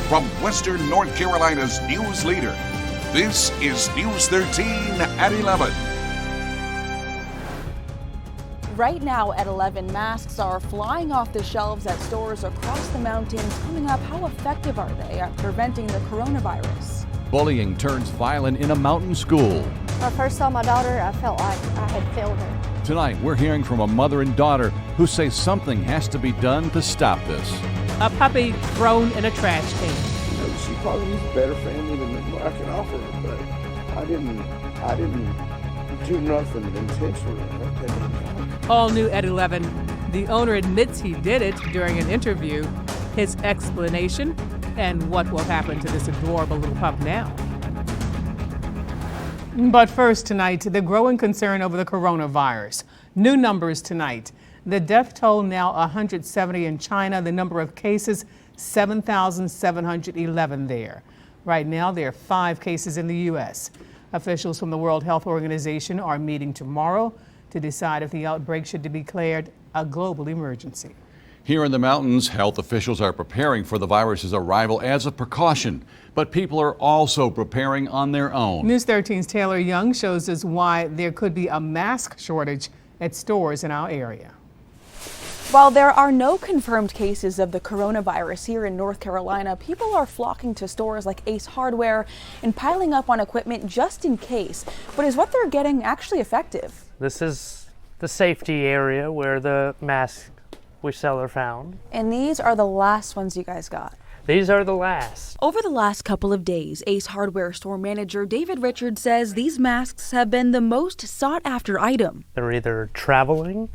from Western North Carolina's news leader. This is News 13 at 11. Right now at 11, masks are flying off the shelves at stores across the mountains. Coming up, how effective are they at preventing the coronavirus? Bullying turns violent in a mountain school. When I first saw my daughter, I felt like I had failed her. Tonight, we're hearing from a mother and daughter who say something has to be done to stop this. A puppy thrown in a trash can. You know, she probably needs a better family than what I can offer her, but I didn't do nothing intentionally. All new at 11. The owner admits he did it during an interview. His explanation and what will happen to this adorable little pup now. But first tonight, the growing concern over the coronavirus. New numbers tonight. The death toll now 170 in China. The number of cases, 7,711 there. Right now, there are 5 cases in the U.S. Officials from the World Health Organization are meeting tomorrow to decide if the outbreak should be declared a global emergency. Here in the mountains, health officials are preparing for the virus's arrival as a precaution, but people are also preparing on their own. News 13's Taylor Young shows us why there could be a mask shortage at stores in our area. While there are no confirmed cases of the coronavirus here in North Carolina, people are flocking to stores like Ace Hardware and piling up on equipment just in case. But is what they're getting actually effective? This is the safety area where the masks we sell are found. And these are the last ones you guys got? These are the last. Over the last couple of days, Ace Hardware store manager David Richards says these masks have been the most sought after item. They're either traveling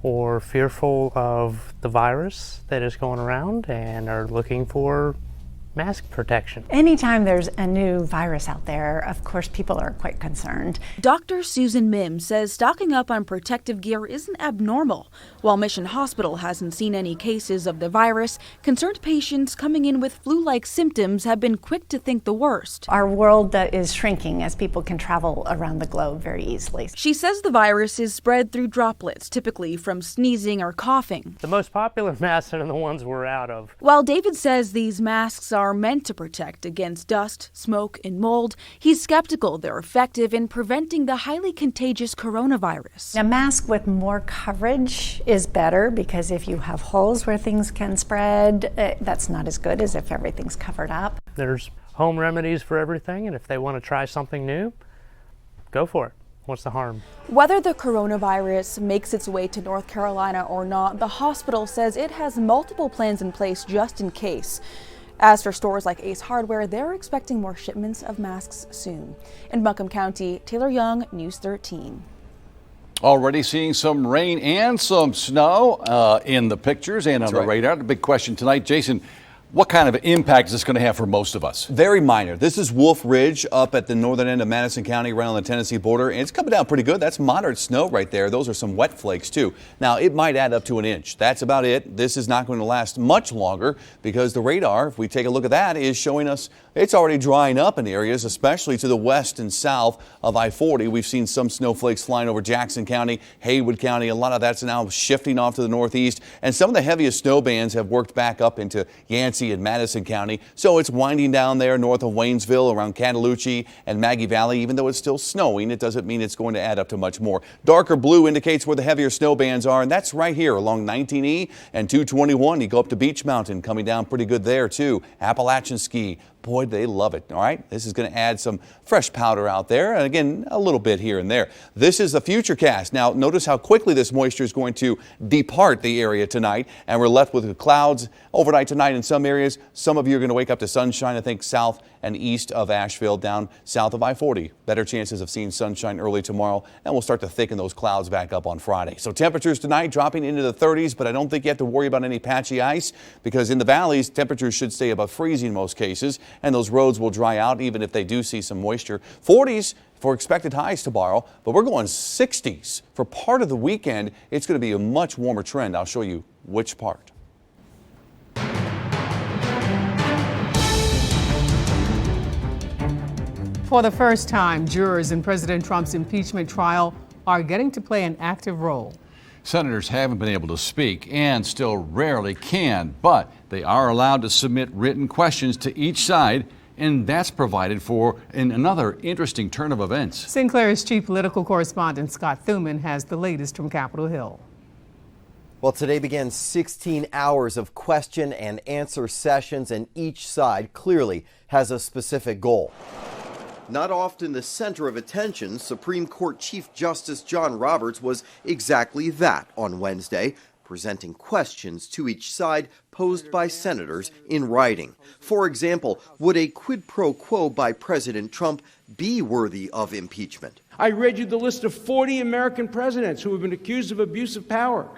or fearful of the virus that is going around and are looking for mask protection. Anytime there's a new virus out there, of course, people are quite concerned. Dr. Susan Mims says stocking up on protective gear isn't abnormal. While Mission Hospital hasn't seen any cases of the virus, concerned patients coming in with flu-like symptoms have been quick to think the worst. Our world is shrinking as people can travel around the globe very easily. She says the virus is spread through droplets, typically from sneezing or coughing. The most popular masks are the ones we're out of. While David says these masks are meant to protect against dust, smoke, and mold, he's skeptical they're effective in preventing the highly contagious coronavirus. A mask with more coverage is better because if you have holes where things can spread, that's not as good as if everything's covered up. There's home remedies for everything, and if they want to try something new, go for it. What's the harm? Whether the coronavirus makes its way to North Carolina or not, the hospital says it has multiple plans in place just in case. As for stores like Ace Hardware, they're expecting more shipments of masks soon. In Buncombe County, Taylor Young, News 13. Already seeing some rain and some snow in the pictures and on the radar. The big question tonight, Jason, what kind of impact is this going to have for most of us? Very minor. This is Wolf Ridge up at the northern end of Madison County, right on the Tennessee border. And it's coming down pretty good. That's moderate snow right there. Those are some wet flakes, too. Now, it might add up to an inch. That's about it. This is not going to last much longer because the radar, if we take a look at that, is showing us it's already drying up in areas, especially to the west and south of I-40. We've seen some snowflakes flying over Jackson County, Haywood County. A lot of that's now shifting off to the northeast. And some of the heaviest snow bands have worked back up into Yancey in Madison County. So it's winding down there north of Waynesville around Cataloochee and Maggie Valley. Even though it's still snowing, it doesn't mean it's going to add up to much more. Darker blue indicates where the heavier snow bands are, and that's right here along 19E and 221. You go up to Beach Mountain, coming down pretty good there too. Appalachian Ski. Boy, they love it. All right, this is going to add some fresh powder out there, and again, a little bit here and there. This is the futurecast. Now, notice how quickly this moisture is going to depart the area tonight, and we're left with clouds overnight tonight in some areas. Some of you are going to wake up to sunshine, I think, south and east of Asheville, down south of I-40. Better chances of seeing sunshine early tomorrow, and we'll start to thicken those clouds back up on Friday. So temperatures tonight dropping into the 30s, but I don't think you have to worry about any patchy ice because in the valleys, temperatures should stay above freezing in most cases, and those roads will dry out even if they do see some moisture. 40s for expected highs tomorrow, but we're going 60s for part of the weekend. It's going to be a much warmer trend. I'll show you which part. For the first time, jurors in President Trump's impeachment trial are getting to play an active role. Senators haven't been able to speak and still rarely can, but they are allowed to submit written questions to each side, and that's provided for in another interesting turn of events. Sinclair's chief political correspondent Scott Thuman has the latest from Capitol Hill. Well, today began 16 hours of question and answer sessions, and each side clearly has a specific goal. Not often the center of attention, Supreme Court Chief Justice John Roberts was exactly that on Wednesday, presenting questions to each side posed by senators in writing. For example, would a quid pro quo by President Trump be worthy of impeachment? I read you the list of 40 American presidents who have been accused of abuse of power.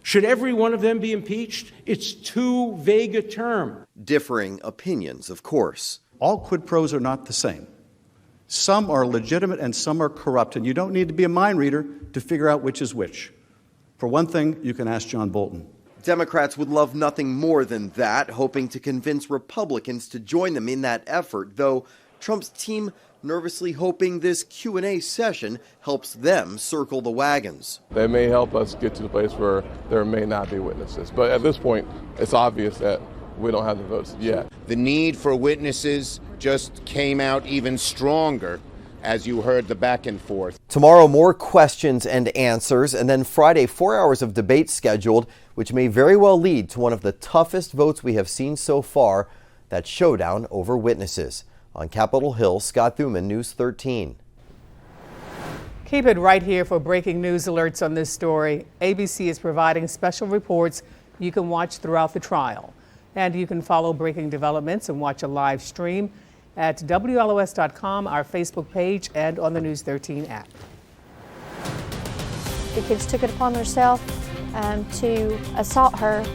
Should every one of them be impeached? It's too vague a term. Differing opinions, of course. All quid pros are not the same. Some are legitimate and some are corrupt, and you don't need to be a mind reader to figure out which is which. For one thing, you can ask John Bolton. Democrats would love nothing more than that, hoping to convince Republicans to join them in that effort, though Trump's team nervously hoping this Q&A session helps them circle the wagons. They may help us get to the place where there may not be witnesses, but at this point, it's obvious that we don't have the votes yet. The need for witnesses just came out even stronger as you heard the back and forth. Tomorrow, more questions and answers, and then Friday, 4 hours of debate scheduled, which may very well lead to one of the toughest votes we have seen so far, that showdown over witnesses. On Capitol Hill, Scott Thuman, News 13. Keep it right here for breaking news alerts on this story. ABC is providing special reports you can watch throughout the trial. And you can follow breaking developments and watch a live stream at WLOS.com, our Facebook page, and on the News 13 app. The kids took it upon themselves to assault her.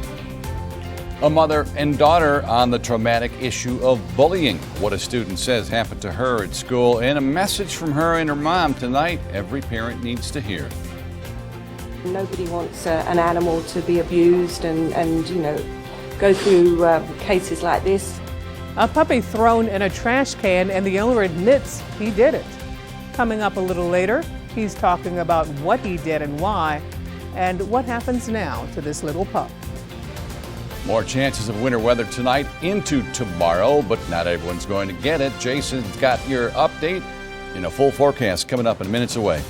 A mother and daughter on the traumatic issue of bullying. What a student says happened to her at school, and a message from her and her mom tonight every parent needs to hear. Nobody wants an animal to be abused and you know, go through cases like this. A puppy thrown in a trash can, and the owner admits he did it. Coming up a little later, he's talking about what he did and why, and what happens now to this little pup. More chances of winter weather tonight into tomorrow, but not everyone's going to get it. Jason's got your update in a full forecast coming up in minutes away.